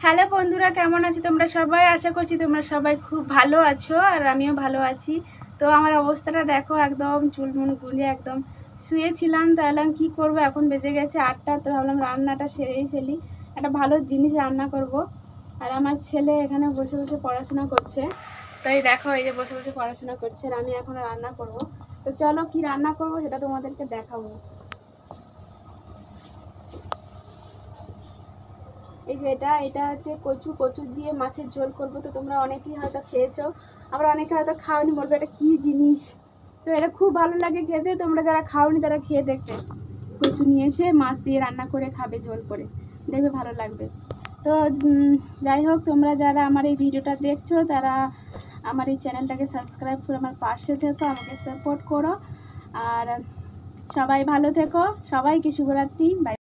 Hello বন্ধুরা, কেমন আছো তোমরা সবাই? আশা করছি তোমরা সবাই খুব ভালো আছো আর আমিও ভালো আছি। তো আমার অবস্থাটা দেখো, একদম চুলমুল গুলিয়ে একদম শুয়েছিলাম। তো ভাবলাম কী করবো, এখন বেজে গেছে 8টা। তো ভাবলাম রান্নাটা সেরেই ফেলি, একটা ভালো জিনিস রান্না করব। আর আমার ছেলে এখানে বসে বসে পড়াশোনা করছে। তো এই দেখো, এই যে বসে বসে পড়াশোনা করছে আর আমি এখন রান্না করব। তো চলো কি রান্না করব সেটা তোমাদেরকে দেখাবো। এই যে এটা হচ্ছে কচু কচু দিয়ে মাছের ঝোল করব। তো তোমরা অনেকেই হয়তো খেয়েছো, আবার অনেকে হয়তো খাওনি, বলবে এটা কী জিনিস। তো এটা খুব ভালো লাগে খেতে, তোমরা যারা খাওনি তারা খেয়ে দেখবে। কচু নিয়ে এসে মাছ দিয়ে রান্না করে খাবে, ঝোল করে দেখবে, ভালো লাগবে। তো যাই হোক, তোমরা যারা আমার এই ভিডিওটা দেখছো তারা আমার এই চ্যানেলটাকে সাবস্ক্রাইব করে আমার পাশে থেকো, আমাকে সাপোর্ট করো। আর সবাই ভালো থেকো, সবাইকে শুভরাত্রি। বাই।